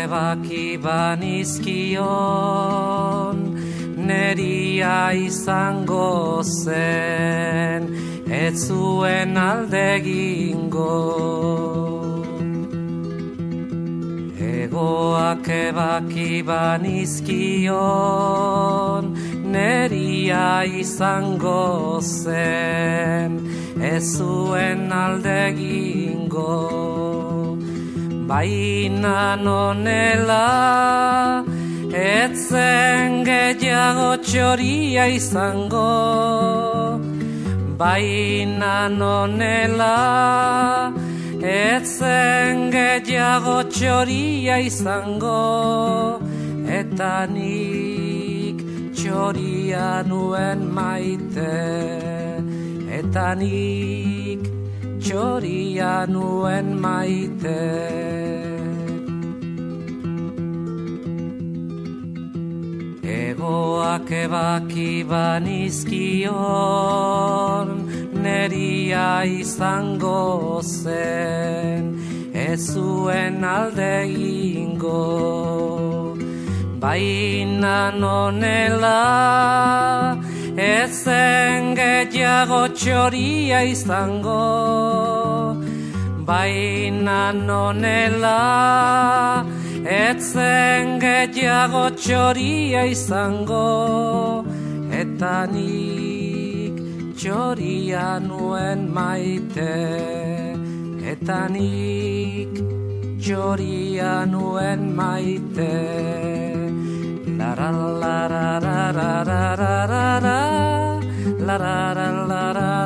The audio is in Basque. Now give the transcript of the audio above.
ebaki banizkion, neria izango zen, ez zuen alde egingo. Egoak ebaki banizkion, neria izango zen, ez zuen alde egingo. Baina nonela, ez zen gehiago txoria izango. Baina nonela, ez zen gehiago txoria izango. Eta nik txoria nuen maite, eta nik txoria nuen maite. Egoak ebaki banizkion, neria izango zen, ez zuen alde egingo. Baina nonela, ez zen gehiago txoria izango. Baina nonela, ez zen gehiago txoria izango. Eta nik txoria nuen maite, eta nik txoria nuen maite. La la la la la la la la la la la la la la.